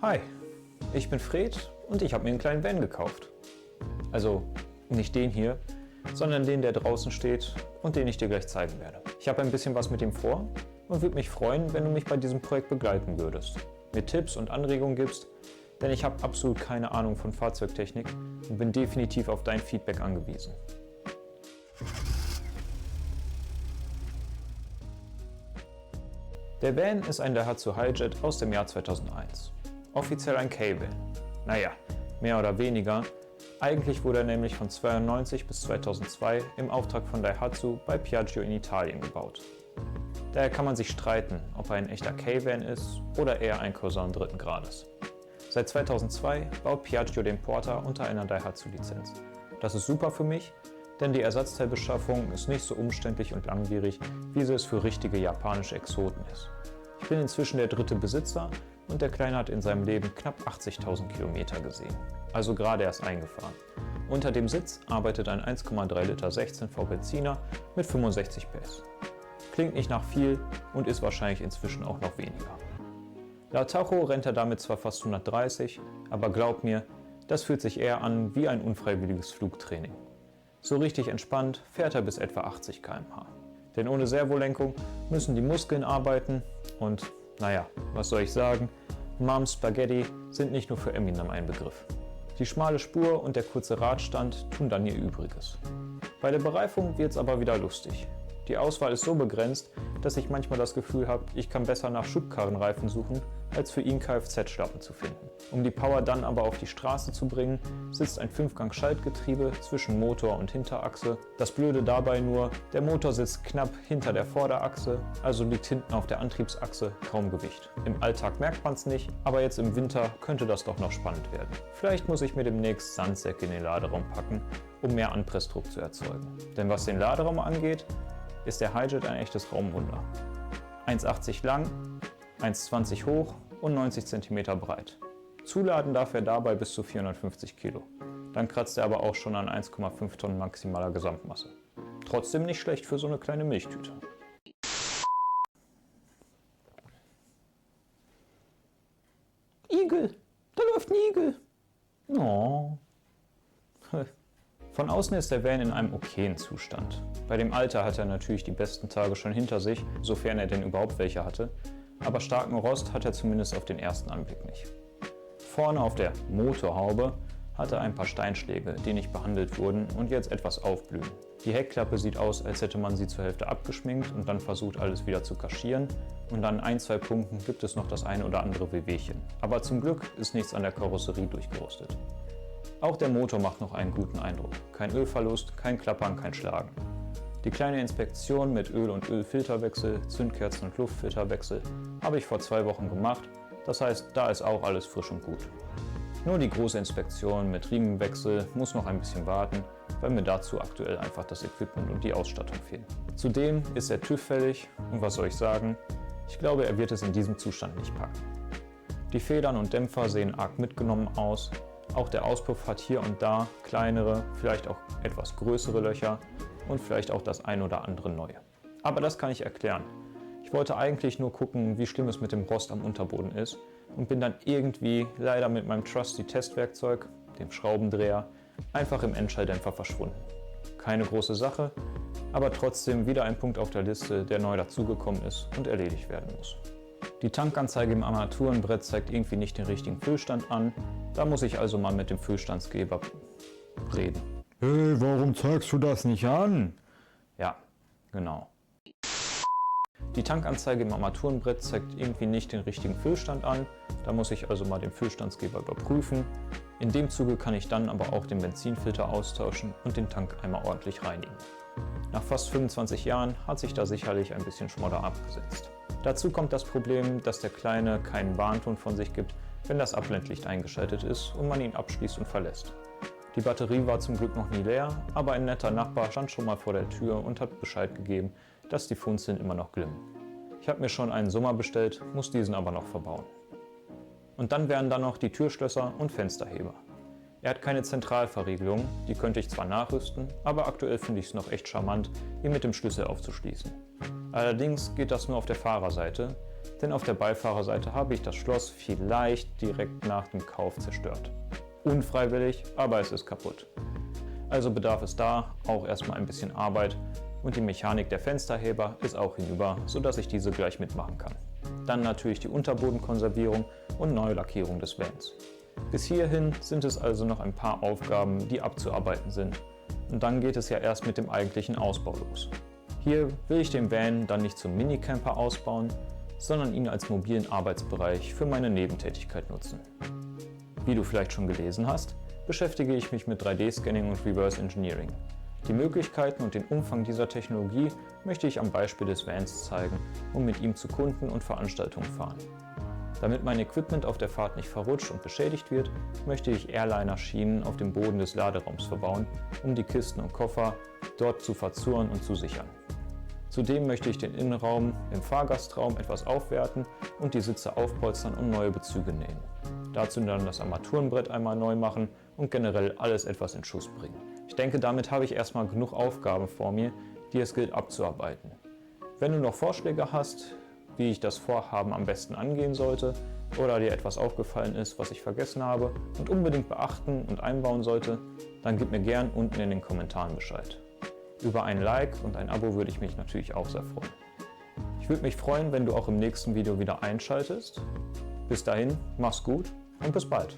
Hi, ich bin Fred und ich habe mir einen kleinen Van gekauft. Also nicht den hier, sondern den, der draußen steht und den ich dir gleich zeigen werde. Ich habe ein bisschen was mit ihm vor und würde mich freuen, wenn du mich bei diesem Projekt begleiten würdest, mir Tipps und Anregungen gibst, denn ich habe absolut keine Ahnung von Fahrzeugtechnik und bin definitiv auf dein Feedback angewiesen. Der Van ist ein Daihatsu Hi-Jet aus dem Jahr 2001. Offiziell ein K-Van. Naja, mehr oder weniger. Eigentlich wurde er nämlich von 1992 bis 2002 im Auftrag von Daihatsu bei Piaggio in Italien gebaut. Daher kann man sich streiten, ob er ein echter K-Van ist oder eher ein Cousin dritten Grades. Seit 2002 baut Piaggio den Porter unter einer Daihatsu-Lizenz. Das ist super für mich, denn die Ersatzteilbeschaffung ist nicht so umständlich und langwierig, wie sie es für richtige japanische Exoten ist. Ich bin inzwischen der dritte Besitzer und der Kleine hat in seinem Leben knapp 80.000 Kilometer gesehen, also gerade erst eingefahren. Unter dem Sitz arbeitet ein 1,3 Liter 16V Benziner mit 65 PS. Klingt nicht nach viel und ist wahrscheinlich inzwischen auch noch weniger. Laut Tacho rennt er damit zwar fast 130, aber glaub mir, das fühlt sich eher an wie ein unfreiwilliges Flugtraining. So richtig entspannt fährt er bis etwa 80 km/h. Denn ohne Servolenkung müssen die Muskeln arbeiten und, naja, was soll ich sagen, Mom's Spaghetti sind nicht nur für Eminem ein Begriff. Die schmale Spur und der kurze Radstand tun dann ihr Übriges. Bei der Bereifung wird's aber wieder lustig. Die Auswahl ist so begrenzt, dass ich manchmal das Gefühl habe, ich kann besser nach Schubkarrenreifen suchen, als für ihn Kfz-Schlappen zu finden. Um die Power dann aber auf die Straße zu bringen, sitzt ein 5-Gang-Schaltgetriebe zwischen Motor und Hinterachse. Das Blöde dabei nur, der Motor sitzt knapp hinter der Vorderachse, also liegt hinten auf der Antriebsachse kaum Gewicht. Im Alltag merkt man es nicht, aber jetzt im Winter könnte das doch noch spannend werden. Vielleicht muss ich mir demnächst Sandsäcke in den Laderaum packen, um mehr Anpressdruck zu erzeugen. Denn was den Laderaum angeht, ist der Hi-Jet ein echtes Raumwunder. 1,80 lang, 1,20 hoch und 90 cm breit. Zuladen darf er dabei bis zu 450 Kilo. Dann kratzt er aber auch schon an 1,5 Tonnen maximaler Gesamtmasse. Trotzdem nicht schlecht für so eine kleine Milchtüte. Igel! Da läuft ein Igel! Oh. Von außen ist der Van in einem okayen Zustand. Bei dem Alter hat er natürlich die besten Tage schon hinter sich, sofern er denn überhaupt welche hatte, aber starken Rost hat er zumindest auf den ersten Anblick nicht. Vorne auf der Motorhaube hat er ein paar Steinschläge, die nicht behandelt wurden und jetzt etwas aufblühen. Die Heckklappe sieht aus, als hätte man sie zur Hälfte abgeschminkt und dann versucht, alles wieder zu kaschieren. Und an 1-2 Punkten gibt es noch das eine oder andere Wehwehchen. Aber zum Glück ist nichts an der Karosserie durchgerostet. Auch der Motor macht noch einen guten Eindruck. Kein Ölverlust, kein Klappern, kein Schlagen. Die kleine Inspektion mit Öl- und Ölfilterwechsel, Zündkerzen- und Luftfilterwechsel habe ich vor 2 Wochen gemacht. Das heißt, da ist auch alles frisch und gut. Nur die große Inspektion mit Riemenwechsel muss noch ein bisschen warten, weil mir dazu aktuell einfach das Equipment und die Ausstattung fehlen. Zudem ist der TÜV fällig und was soll ich sagen, ich glaube, er wird es in diesem Zustand nicht packen. Die Federn und Dämpfer sehen arg mitgenommen aus. Auch der Auspuff hat hier und da kleinere, vielleicht auch etwas größere Löcher und vielleicht auch das ein oder andere neue. Aber das kann ich erklären. Ich wollte eigentlich nur gucken, wie schlimm es mit dem Rost am Unterboden ist und bin dann irgendwie leider mit meinem Trusty Testwerkzeug, dem Schraubendreher, einfach im Endschalldämpfer verschwunden. Keine große Sache, aber trotzdem wieder ein Punkt auf der Liste, der neu dazugekommen ist und erledigt werden muss. Die Tankanzeige im Armaturenbrett zeigt irgendwie nicht den richtigen Füllstand an, da muss ich also mal mit dem Füllstandsgeber reden. Hey, warum zeigst du das nicht an? Ja, genau. Die Tankanzeige im Armaturenbrett zeigt irgendwie nicht den richtigen Füllstand an, da muss ich also mal den Füllstandsgeber überprüfen. In dem Zuge kann ich dann aber auch den Benzinfilter austauschen und den Tank einmal ordentlich reinigen. Nach fast 25 Jahren hat sich da sicherlich ein bisschen Schmodder abgesetzt. Dazu kommt das Problem, dass der Kleine keinen Warnton von sich gibt, wenn das Abblendlicht eingeschaltet ist und man ihn abschließt und verlässt. Die Batterie war zum Glück noch nie leer, aber ein netter Nachbar stand schon mal vor der Tür und hat Bescheid gegeben, dass die Funzeln immer noch glimmen. Ich habe mir schon einen Summer bestellt, muss diesen aber noch verbauen. Und dann wären da noch die Türschlösser und Fensterheber. Er hat keine Zentralverriegelung, die könnte ich zwar nachrüsten, aber aktuell finde ich es noch echt charmant, ihn mit dem Schlüssel aufzuschließen. Allerdings geht das nur auf der Fahrerseite, denn auf der Beifahrerseite habe ich das Schloss vielleicht direkt nach dem Kauf zerstört. Unfreiwillig, aber es ist kaputt. Also bedarf es da auch erstmal ein bisschen Arbeit und die Mechanik der Fensterheber ist auch hinüber, sodass ich diese gleich mitmachen kann. Dann natürlich die Unterbodenkonservierung und Neulackierung des Vans. Bis hierhin sind es also noch ein paar Aufgaben, die abzuarbeiten sind. Und dann geht es ja erst mit dem eigentlichen Ausbau los. Hier will ich den Van dann nicht zum Minicamper ausbauen, sondern ihn als mobilen Arbeitsbereich für meine Nebentätigkeit nutzen. Wie du vielleicht schon gelesen hast, beschäftige ich mich mit 3D-Scanning und Reverse Engineering. Die Möglichkeiten und den Umfang dieser Technologie möchte ich am Beispiel des Vans zeigen und mit ihm zu Kunden und Veranstaltungen fahren. Damit mein Equipment auf der Fahrt nicht verrutscht und beschädigt wird, möchte ich Airliner-Schienen auf dem Boden des Laderaums verbauen, um die Kisten und Koffer dort zu verzurren und zu sichern. Zudem möchte ich den Innenraum im Fahrgastraum etwas aufwerten und die Sitze aufpolstern und neue Bezüge nähen. Dazu dann das Armaturenbrett einmal neu machen und generell alles etwas in Schuss bringen. Ich denke, damit habe ich erstmal genug Aufgaben vor mir, die es gilt abzuarbeiten. Wenn du noch Vorschläge hast, wie ich das Vorhaben am besten angehen sollte oder dir etwas aufgefallen ist, was ich vergessen habe und unbedingt beachten und einbauen sollte, dann gib mir gern unten in den Kommentaren Bescheid. Über ein Like und ein Abo würde ich mich natürlich auch sehr freuen. Ich würde mich freuen, wenn du auch im nächsten Video wieder einschaltest. Bis dahin, mach's gut und bis bald.